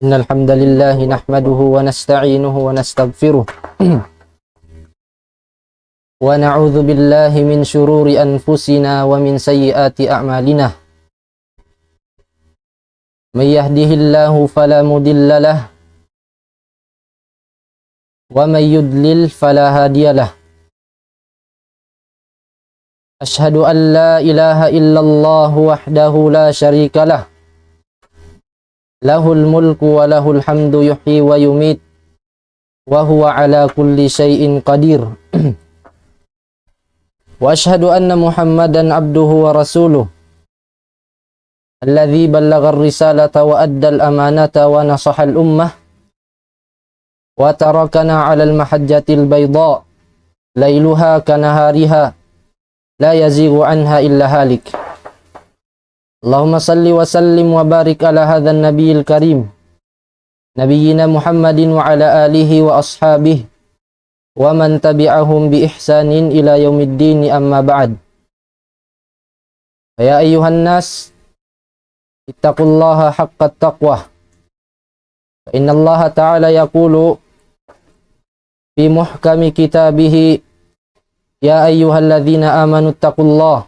إن الحمد لله نحمده ونستعينه ونستغفره ونعوذ بالله من شرور أنفسنا ومن سيئات أعمالنا من يهده الله فلا مضل له ومن يضلل فلا هادي له أشهد أن لا إله إلا الله وحده لا شريك له له الملك وله الحمد يحيي ويميت وهو على كل شيء قدير وأشهد أن محمدا عبده ورسوله الذي بلغ الرسالة وأدى الأمانة ونصح الأمة وتركنا على المحجة البيضاء ليلها كنهارها لا يزيغ عنها إلا هالك اللهم صل وسلم وبارك على هذا النبي الكريم نبينا محمد وعلى آله وأصحابه ومن تبعهم بإحسان إلى يوم الدين أما بعد فيا أيها الناس اتقوا الله حق التقوى فإن الله تعالى يقول في محكم كتابه يا أيها الذين آمنوا اتقوا الله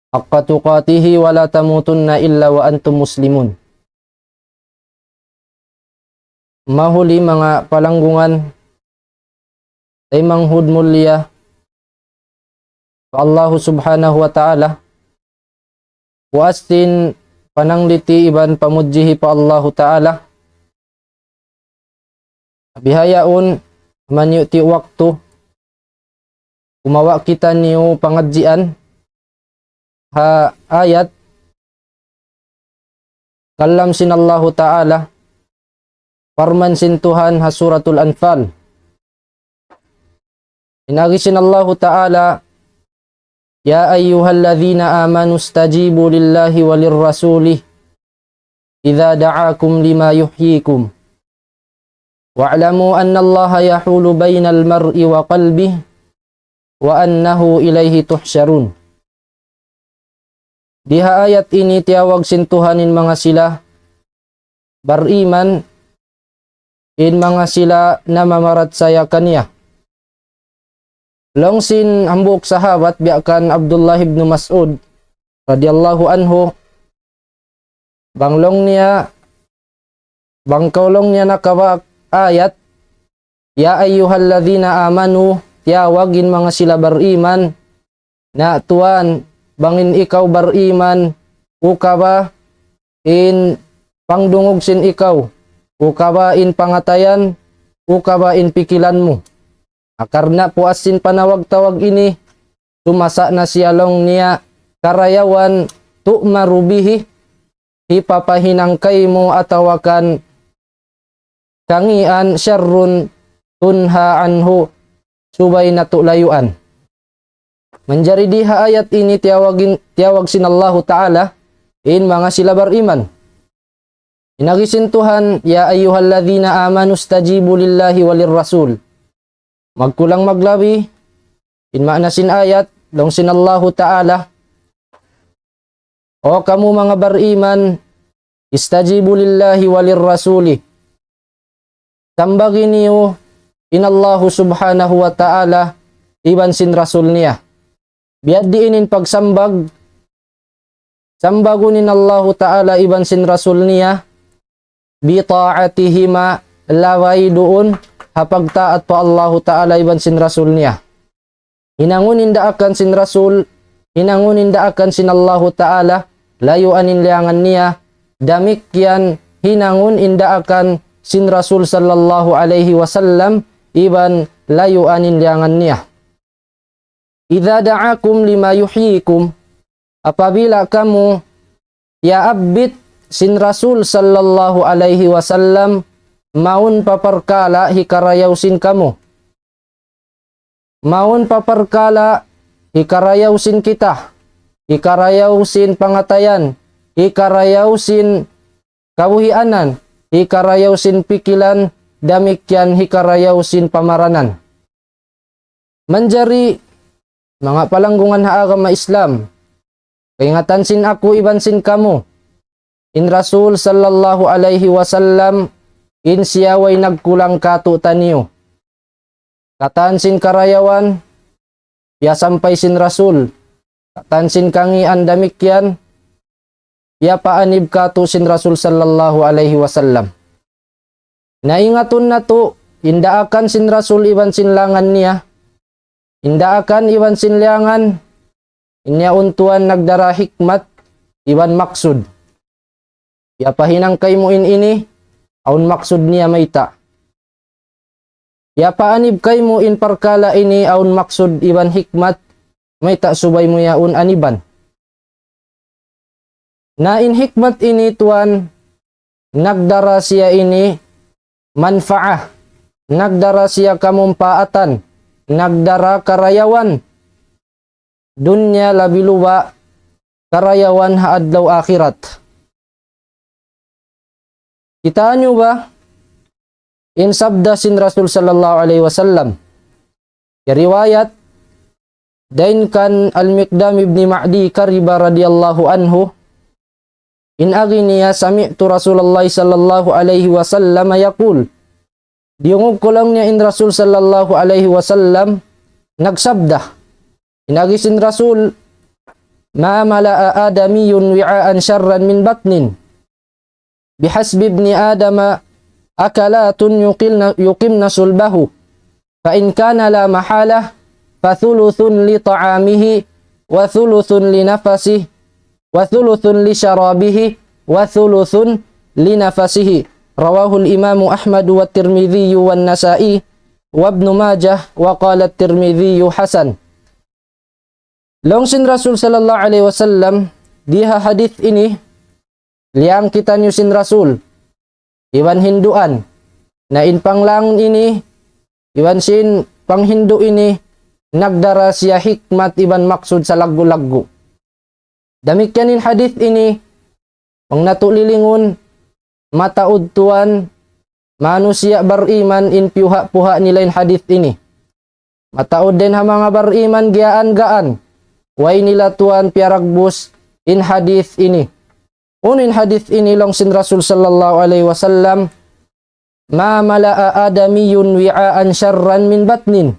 حق تقاته ولا تموتن إلا وأنتم مسlimun. Mahuli mga palanggungan ay manghud mulia Allah subhanahu wa ta'ala waastin panangliti iban pamudjihi pa Allah ta'ala bihayaun man yu'ti waktu kumawa kita niyo pangadjian ha ayat kalam sinallahu ta'ala parman sin Tuhan ha suratul Anfal inagi sinallahu ta'ala ya ayyuhalladzina amanu stajibu lillahi walir rasulih idza da'akum lima yuhyikum wa'lamu anna allaha yahulu bainal mar'i wa qalbihi wa annahu ilaihi tuhsyarun. Diha ayat ini tiawag sintuhanin mga sila bariman in mga sila na mamarat saya kaniya. Longsin hambuk sahabat biakan Abdullah ibn Mas'ud radhiyallahu anhu bangkaulong niya nakawak ayat ya ayyuhalladzina amanu tiawagin mga sila bariman na tuan bangin ikaw bariman ukaba in pangdungog sin ikaw ukaba in pangatayan ukaba in pikilan mo akarna puasin panawag-tawag ini sumasa na siyalong niya karayawan tu'marubihi hipapahinangkay mo atawakan kangian syarrun tunha anhu subay na tulayuan. Menjadi diha ayat ini tiawag sinallahu ta'ala in mga sila bariman. Inagisin Tuhan, ya ayyuhalladzina amanu stajibu lillahi walir rasul. Magkulang maglabi, in maanasin ayat, dong sinallahu ta'ala. O kamu mga bariman, istajibu lillahi walir rasuli. Tambagin niyo, inallahu subhanahu wa ta'ala, iban sin rasul niya. Biad diinin pagsambag sambagunin Allah ta'ala iban sin rasul niya bi ta'atihima laway doon hapagtaat pa Allah ta'ala iban sin rasul niya hinangunin daakan sin rasul hinangunin daakan sin Allah ta'ala layuanin liangan niya damikyan hinangun indaakan sin rasul sallallahu alaihi wasallam iban layuanin liangan niya. Idza da'akum lima yuhyikum apabila kamu ya abid sin Rasul sallallahu alaihi wasallam maun paparkala hikarayaw sin kamu maun paparkala hikarayaw sin kita hikarayaw sin pangatayan hikarayaw sin kabuhianan hikarayaw sin pikilan damikyan hikarayaw sin pamaranan manjari mga palanggungan ha agama Islam, kaingatan sin ako iban sin kamu, in Rasul sallallahu alaihi wasallam in siya way nagkulang kato taniyo. Katansin karayawan, ya sampai sin Rasul. Katansin kangi andamikyan, ya paanib kato sin Rasul sallallahu alaihi wasallam. Naingatun na to, inda akan sin Rasul iban sinlangan niya. Inda akan iban sinlangan, inya untuan nagdara hikmat, iban maksud. Ya pahinang kay mo ini, aun maksud niya maita. Ya paanib kay mo in parkala ini, aun maksud iban hikmat, maita subay mo yaun aniban. Na in hikmat ini tuan, nagdara siya ini, manfaah, nagdara siya kamumpaatan, nagdara karayawan, dunya labi luwa, karayawan haadlaw akhirat. Kita nyo ba? In sabda sin Rasul sallallahu alaihi wasallam. Ya riwayat, dain kan al-Miqdam ibn Ma'di Kariba radhiyallahu anhu, in aginiya sami'tu Rasulullah sallallahu alaihi wasallam yaqul. Diungog ko lang niya in Rasul sallallahu alaihi wasallam nagsabda. Inagisin Rasul, ma mala'a adamiyun wi'aan syarran min batnin. Bihasbi ibni adama akalatun yuqimna sulbahu. Fa in kana la mahalah fa thuluthun li ta'amihi wa thuluthun li nafasihi wa thuluthun li syarabihi wa thuluthun li nafasihi. Rawahul Imamu Ahmad wa Tirmidzi wa Nasa'i wa Ibnu Majah wa qala Tirmidzi hasan. Longsin Rasul sallallahu alaihi wasallam diha hadith ini liang kita nyusin Rasul iwan hinduan na in panglang ini iwan sin panghindu ini nagdara siya hikmat iban maksud sa laggu-laggu. Damikyanin hadith ini pang natulilingon mataud tuan manusia beriman in piuha-puha nilain hadith ini. Mataud din ha mga beriman gaan-gaan way nila tuan piaragbus in hadith ini. Unin hadith ini longsin Rasul sallallahu alaihi wasallam, ma mala'a adamiyun wi'aan syarran min batnin.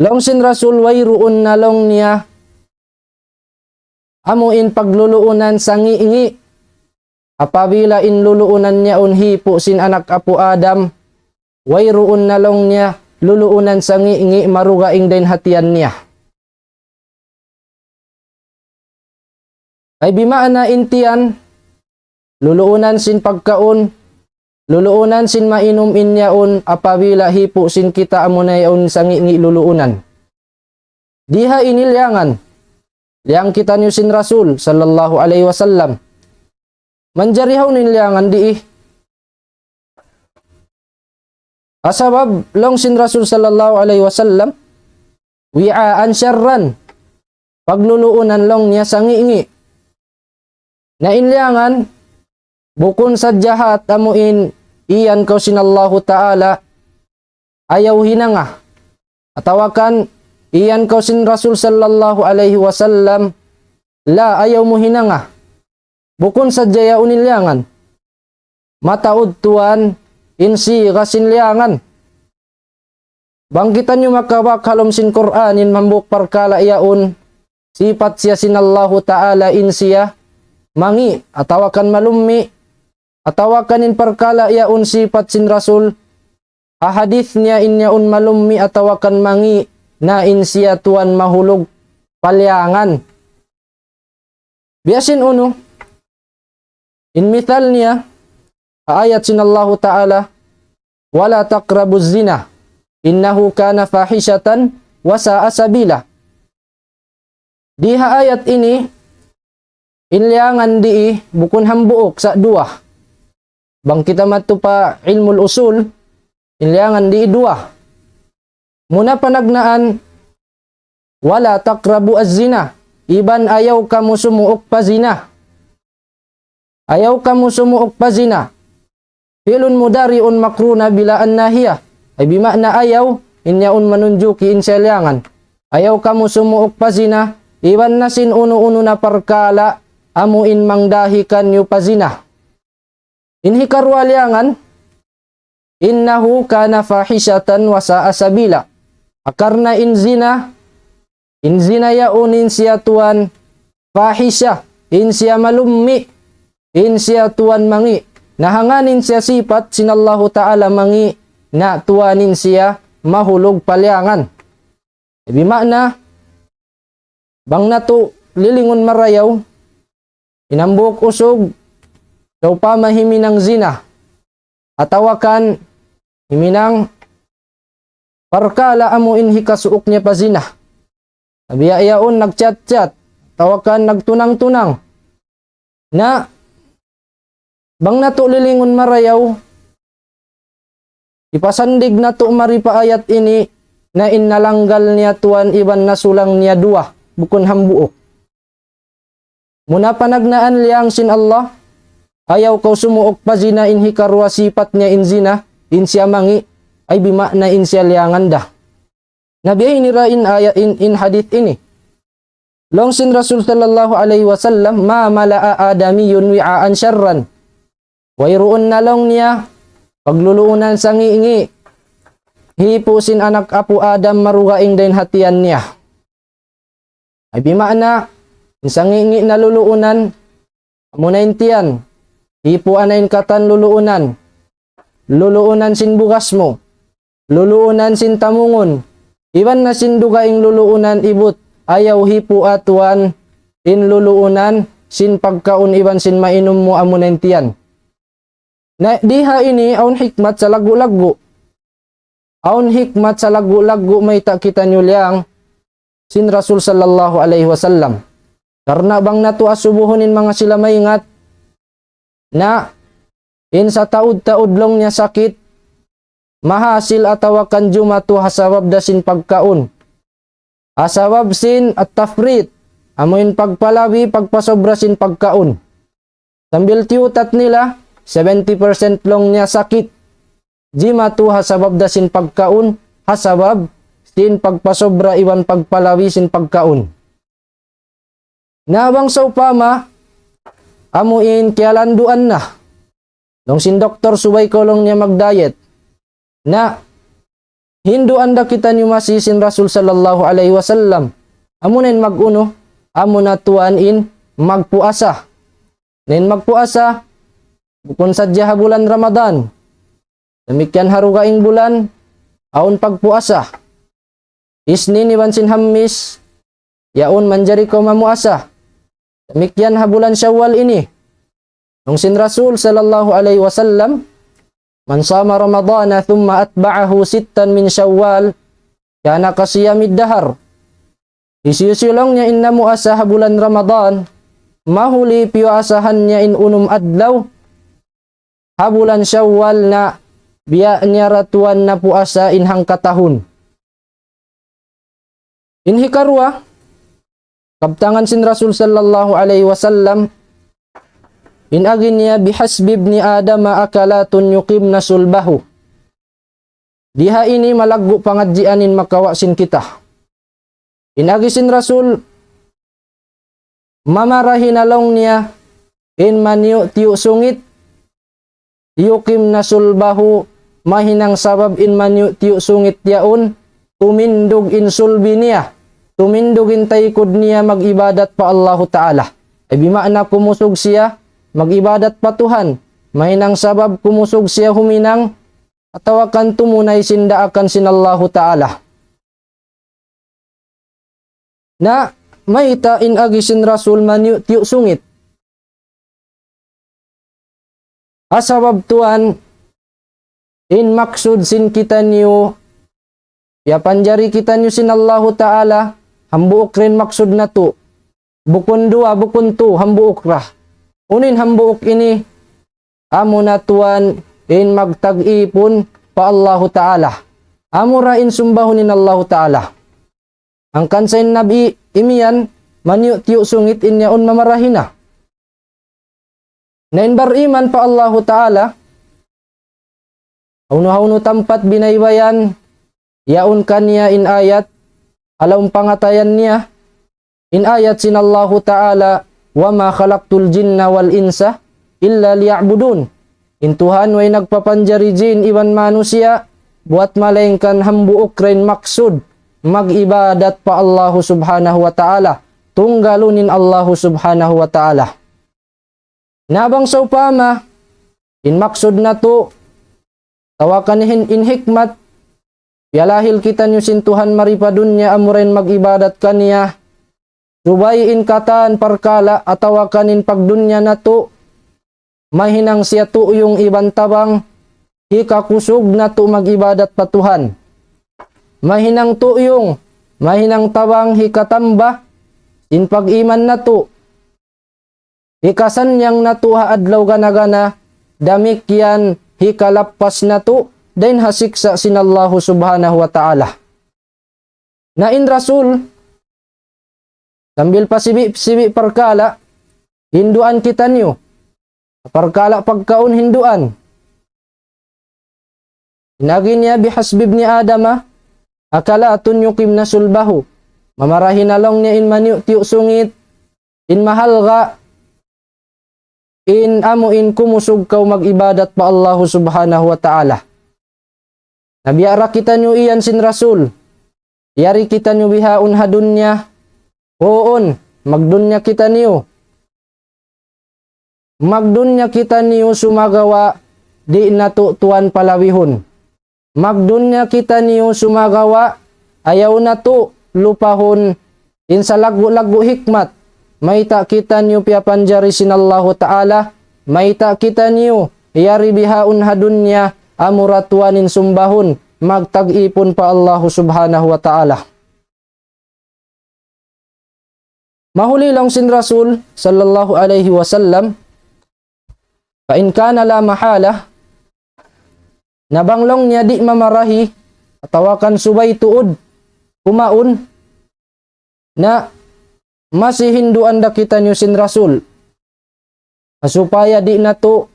Longsin Rasul wayruun na long niya amuin pagluluunan sa ngi-ngi. Apabila in luluunan niya unhipo sin anak apo Adam, wayruun na long niya luluunan sa ngi-ngi marugaing din hatian niya. Ay bimaana intian, luluunan sin pagkaon, luluunan sin mainum inyaon, apabila hipo sin kita amunayaon sa ngi luluunan. Diha inilyangan, liang kita nyo sin Rasul sallallahu alaihi wasallam. Manjarihaw nilyangan diih. Asabab long sin Rasul sallallahu alaihi wasallam, wi'aan syarran, pagluluunan long niya sa ngi. Na inliangan, bukon sa jahat amuin iyan ko sinallahu ta'ala, ayaw hinanga. Atawakan, iyan ko sin Rasul sallallahu alaihi wasallam, la ayaw mo hinanga. Bukon sa jaya unilyangan, mataud tuan, insi kasinliangan. Bangkitan nyo makabakalom sin Qur'an, in mambuk parkala iyaun, sifat siya sinallahu ta'ala insiya, mangi, atawakan malummi, atawakan in perkala yaun sifat sin Rasul, ahadith niya inyaun malummi atawakan mangi, na insiya tuan mahulog palyangan. Biasin uno, in mithal niya, ayat sinallahu ta'ala, wala taqrabuz zina, innahu kana fahishatan wa sa'a sabila. Diha ayat ini, inliangan di bukun hambuok sa dua. Bang kita matupa ilmul usul, inliangan di dua. Muna panagnaan, wala taqrabu az-zina, iban ayaw kamu sumuok pa zina. Ayaw kamu sumuok pa zina. Filun mudariun makruna bila an-nahiyah. Ay bimakna ayaw, inyaun manunjuki inselyangan. Ayaw kamu sumuok pa zina, iban nasin uno-uno na parkala, amuin mangdahikan yu pazina. Inhikarwaliangan, innahu kana fahishatan wa sa'a sabila. Akarna inzina yaun insya tuan fahisha, insya malummi, insya tuan mangi. Nahanganin siya sifat sinallahu ta'ala mangi na tuanin siya mahulog palyangan. Ibi makna, bang nato lilingon marayaw, inambuk usog, daw pa mahiminang zina, atawakan himinang parkala amuin hikasuok niya pa zina. Nabiyayaon nagchat-chat, tawakan nagtunang-tunang, na bang nato lilingon marayaw, ipasandig nato maripa ayat ini, na innalanggal niya tuan iban nasulang niya dua, bukon hambuok. Muna panagnaan liyang sin Allah, ayaw kau sumuok pa zina inhikarwa sipat niya inzina, insya mangi, ay bimakna insya liyangan dah. Nabihay nirain ayat in hadith ini. Long sin Rasul sallallahu alaihi wasallam, ma mala'a adamiyun wi'aan syarran. Wayroon na long niya, pagluluunan sa ngi-ngi, hipusin anak apu Adam marugaing din hatian niya. Ay bimakna, isang ngi-ngi na luluunan, amunaintian, hipu anayin katan luluunan, luluunan sin bugas mo, luluunan sin tamungon, iwan na sin dugaing luluunan ibut, ayaw hipu atuan, in luluunan, sin pagkaun iwan sin mainom mo amunaintian. Na diha ini, aun hikmat sa lagu-lagu. Aun hikmat sa lagu-lagu may takita nyo liang sin Rasul sallallahu alaihi wasallam. Karena bang nato asubuhonin mga sila maingat na in sa taud-taud long niya sakit, mahasil atawakan jumatu hasawab da sin pagkaon. Asawab sin at tafrit, amuin pagpalawi, pagpasobra sin pagkaon. Sambil tiutat nila, 70% long niya sakit. Jimatu hasabab da sin pagkaon, hasabab sin pagpasobra iwan pagpalawi sin pagkaon. Nabang sa upama, amuin kialanduan na. Nung sin doktor subay ko lang niya magdiet, na hinduan da kita niyo masisin Rasul sallallahu alaihi wasallam. Amunin maguno, amuna tuanin magpuasa. Nen magpuasa, bukon sadya bulan Ramadan. Demikian harugaing bulan, aun pagpuasa. Isnin iwan sin Hamis, yaun manjari ko mamuasa. Demikian bulan Syawal ini. Nung sin Rasul sallallahu alaihi wasallam, man sama Ramadana thumma atba'ahu sittan min Syawal, kana kasiyamid dahar. Isiyusilong niya inna muasa bulan Ramadan, mahuli piyo asahan niya in unum adlaw, bulan Syawal na biya niya ratuan na puasa inhang katahun. Inhikarwa, kabtangan sin Rasul sallallahu alaihi wasallam, inagin niya bihasbib ni Adam akalatun yuqim na sulbahu. Diha ini malaggo pangadjianin makawasin kita. Inagi sin Rasul, mamarahin along niya, in manyu tiyo sungit, yuqim na sulbahu, mahinang sabab in manyu tiyo sungit yaun, tumindog in sulbi niya, tumindog in taykod niya mag-ibadat pa Allahu Ta'ala. Ay bimakna kumusog siya, mag-ibadat pa Tuhan, mahinang sabab kumusog siya huminang, atawakan tumunay sindaakan sin Allahu Ta'ala. Na may tain agi sin Rasul manyu tiyo sungit. Asabab tuan, in maksud sin kita niyo, ya panjari kita niyo sin Allahu Ta'ala, hambuok rin maksud na to. Bukun dua, bukun tu, hambuok rah. Unin hambuok ini, amo na tuan, in magtag-ipon pa Allahu Ta'ala. Amo ra in sumbahunin Allahu Ta'ala. Ang kansain nabi imian, manyu tiyo sungit in yaon mamarahina. Nain bariman pa Allahu Ta'ala, hauno-hauno tampat binaybayan, yaun kanya in ayat, alaum pangatayan niya, in ayat sin Allahu Ta'ala, wa ma khalaqtul jinna wal insa illa liya'budun. Intuhan way nagpapanjari jin iban manusia buat malengkan hambuok rin maksud mag-ibadat pa Allah subhanahu wa ta'ala. Tunggalunin Allah subhanahu wa ta'ala. Nabang sa upama, in maksud na to, tawakan in hikmat, yalahil kita nyo sintuhan maripadunya amuren mag-ibadat kaniya. Subayin katan parkala atawakanin pagdunya na to. Mahinang siya to yung ibang tabang. Hikakusog na to mag-ibadat pa Tuhan. Mahinang to yung mahinang tabang hikatamba. In pag-iman na to. Hikasanyang na to haadlaw gana-gana. Damik yan hikalapas na to. Dain hasiksa sinallahu subhanahu wa ta'ala. Na in Rasul, sambil pasibi parkala, hinduan kita niyo. Parkala pagkaon hinduan. Inagi niya bihasbib ni Adama, akala atun yukim na sulbahu. Mamarahin along niya in maniu tiyo sungit, in mahal ga, in amo in kumusog kaw mag-ibadat pa Allahu subhanahu wa ta'ala. Nabiyara kita nyo iyan sin Rasul. Yari kita nyo bihaun hadunya. Oon, magdunya kita niyo. Magdunya kita niyo sumagawa di natutuan palawihon. Magdunya kita niyo sumagawa ayaw na to lupahon in sa lagu-lagu hikmat. Maita kita niyo piapanjari sinallahu ta'ala. Maita kita niyo yari bihaun hadunya amuratuanin sumbahun, magtag-ipon pa Allah subhanahu wa ta'ala. Mahuli lang sin Rasul sallallahu alaihi wasallam, fa in kana la mahala, nabanglong niya di mamarahi, atawakan subay tuod, kumaon, na masihinduan da kita niyo sin Rasul, supaya di na to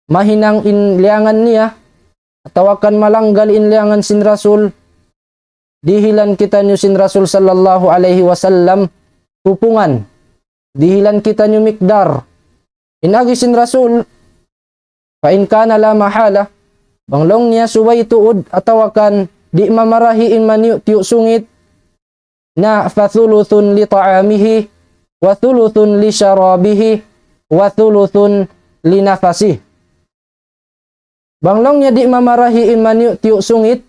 mahinang inliangan niya, atawakan malanggal inliangan sin Rasul, dihilan kita nyo sin Rasul sallallahu alaihi wasallam, tupungan, dihilan kita nyo mikdar, inagi sin Rasul, fa in kana la mahala, banglong niya suway tuod, atawakan di mamarahi in maniu tiyo sungit, na fathuluthun li ta'amihi, wa thuluthun li syarabihi, wa thuluthun li nafasih. Banglong niya di mamarahi imaniu tiyo sungit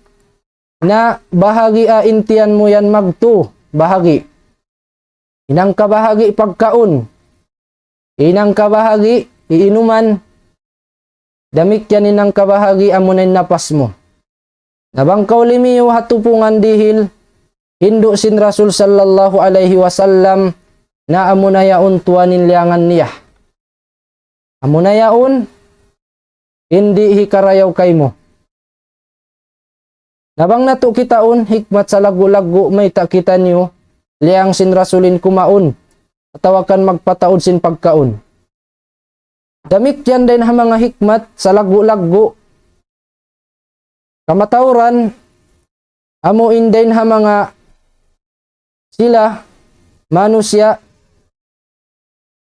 na bahagi a intian mo yan magtu bahagi. Inang kabahagi pagkaon. Inang kabahagi iinuman. Damik yan inang kabahagi amunay napas mo. Nabangkaw limiyo hatupungan dihil hindu sin Rasul sallallahu alaihi wasallam na amunayaon tuanin liangan niya. Amunayaon hindi hikarayaw kay mo. Nabang nato kitaon, hikmat sa lagu-lagu may takita niyo, liang sin Rasulin kumaon, atawakan magpataod sin pagkaon. Damik yan din ha mga hikmat sa lagu-lagu. Kamatauran, amuin din ha mga sila, manusia,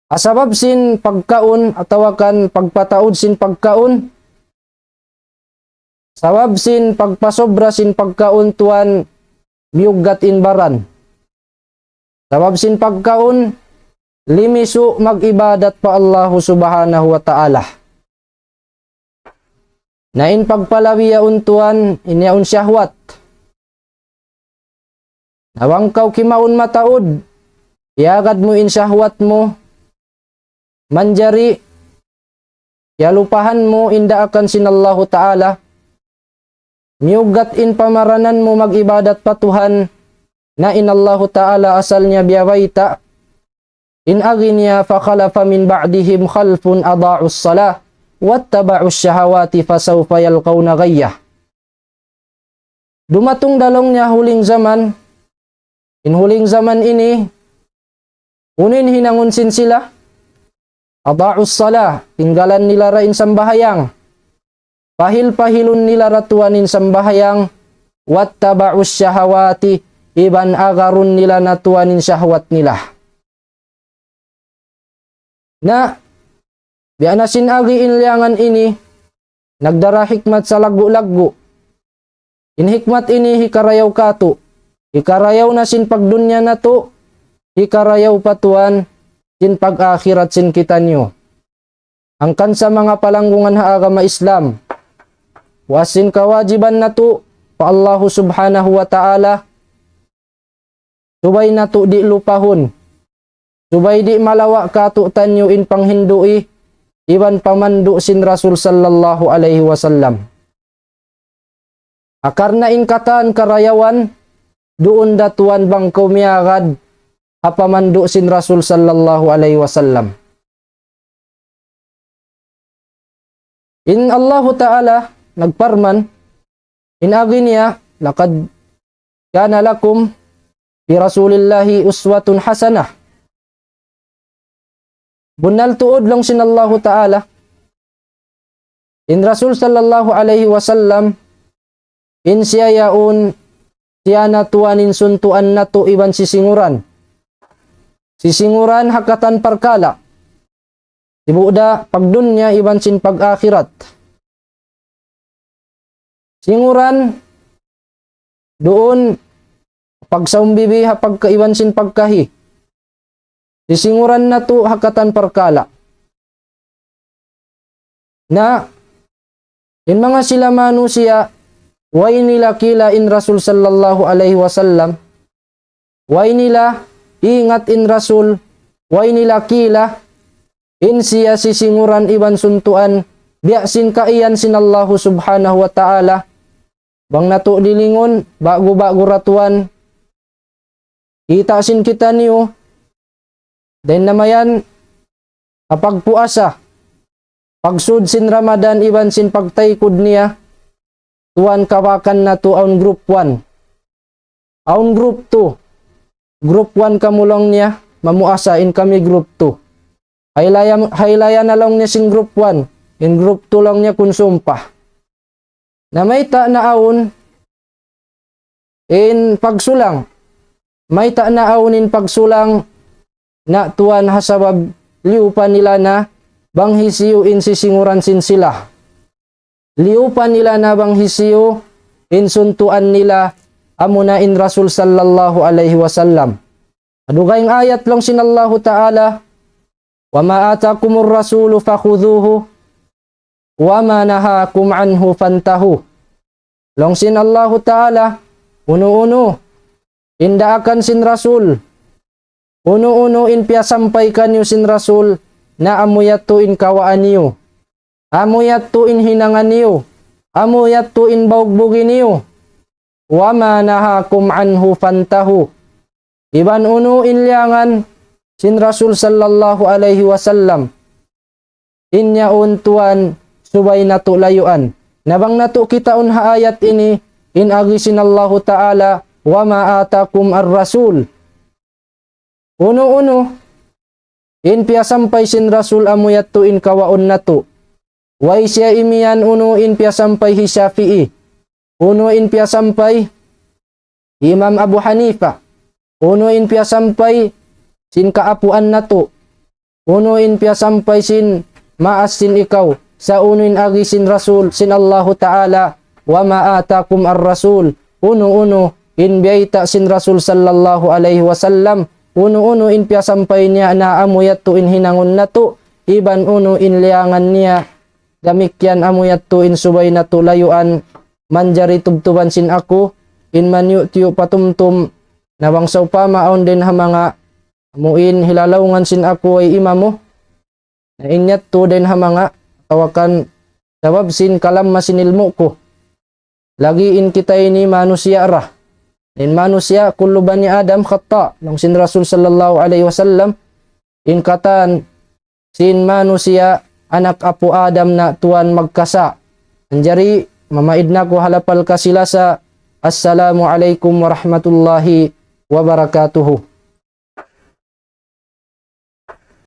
asabab sin pagkaon, atawakan pagpataod sin pagkaon, sabab sin pagpasobra sin pagkaon tuan miyugat inbaran. Sabab sin pagkaon, limisu mag-ibadat pa Allah subhanahu wa ta'ala. Na in pagpalawiya untuan, inyaon syahwat. Nawangkaw kimaon mataod, iagad mo in syahwat mo, manjari, yalupahan mo inda akan sinallahu ta'ala, miyugat in pamaranan mo mag-ibadat pa Tuhan, na inallahu ta'ala asal niya biyawaita, in aginya fakhalafa min ba'dihim khalfun ada'us salah, wattaba'us syahawati fasawfa yalqawna gayyah. Dumatong dalong niya huling zaman, in huling zaman ini, unin hinangunsin sila, ada'us salah, tinggalan nila rain sambahayang. Pahil-pahilun nila ratuanin sambahayang. Wattaba'us syahawati, iban agarun nila natuanin syahwat nila. na biya na sinagi inliangan ini nagdara hikmat sa lagu-lagu. In hikmat ini hikarayaw kato. Hikarayaw na sin pagdunya na to. Hikarayaw patuan sin pag-akhirat sin kita nyo. Angkan sa mga palanggungan ha agama Islam. Wasin kawajiban na to pa Allah subhanahu wa ta'ala. Subay na to di lupahon. Subay di malawa kato tanyo in panghindui. Iban pamandu sin Rasul sallallahu alaihi wasallam. Akar na in kataan karayawan. Doon datuan bang kumiyagad. Apamandu sin Rasul sallallahu alaihi wasallam. In Allah ta'ala nagparman. In agi niya. Lakad kana lakum bi Rasulillahi uswatun hasanah. Bunal tuod lang sin Allah Ta'ala. In Rasul sallallahu alaihi wasallam. In siya yaon. Siya natuanin suntuan na to iban sisinguran. Sisinguran hakatan parkala. Ibuda pagdunya iban sin pag-akhirat. Singuran. Doon. Pagsaumbibi pagkaiban sin pagkahi. Sisinguran na to hakatan parkala. Na in mga sila manusia way nila kila in Rasul sallallahu alaihi wasallam. Way nila ingat in Rasul. Way nila kila in siya sisinguran iban suntuan. Biasin kaiyan sin Allah subhanahu wa ta'ala. Bang nato dilingon bago-bago ratuan. Kita sin kita niyo. Then namayan, kapag puasa, pagsud sin Ramadan, iban sin pagtaykod niya, tuan kawakan na to aun group 1. Aun group 2. Group 1 kamulong niya, mamuasa in kami group 2. Haylaya na lang niya sin group 1. In group 2 lang niya konsumpa. Na may ta na aun, in pagsulang. May ta na aun in pagsulang, na tuan hasabab liupan nila na bang hisiyo in sisinguran sin sila. Liupan nila na bang hisiyo in suntuan nila amuna in Rasul sallallahu alaihi wasallam. Adugayng ayat lang sin Allah Ta'ala. Wa ma atakumur rasulu fakhudhuhu wa ma nahakum anhu fantahu. Long sin Allah Ta'ala. Uno-uno. Indaakan sin Rasul. Uno-uno in piyasampay kanyo sin Rasul na amuyat to in kawaan niyo. Amuyat to in hinangan niyo. Amuyat to in baugbugin niyo. Wa ma nahakum anhu fantahu. Iban uno in liangan sin Rasul sallallahu alaihi wasallam. Inya untuan subay na to layuan. Nabang na to kita unha ayat ini in agi sin Allah Ta'ala wa ma atakum ar-rasul. Uno-uno, in piyasampay sin Rasul amuyat to in kawaon na to. Way siya imiyan uno in piyasampay hi Shafi'i. Uno in piyasampay Imam Abu Hanifa. Uno in piyasampay sin kaapuan na to. Uno in piyasampay sin maas sin ikaw. Sa uno in agi sin Rasul sin Allahu Ta'ala wa ma atakum ar-rasul. Uno-uno in biyayta sin Rasul sallallahu alaihi wasallam. Uno-uno in piyasampay niya na amuyat to in hinangon na to. Iban uno in liangan niya. Gamikyan amuyat to in subay na to layuan. Manjari tubtuban sin ako. In manyu tiyo patumtum. Nabangsaw pa maon din ha mga amuin hilalawngan sin ako ay imamo. Na inyat to din ha mga tawakan sabab sin kalam masinilmo ko. Lagi in kita ini manusia rah. In manusia kullu bani Adam khata. Nang sin Rasul sallallahu alaihi wasallam in katan sin manusia anak apo Adam na tuan magkasa. Anjari mamaid na ko halapal ka sila sa assalamu alaikum warahmatullahi wabarakatuhu.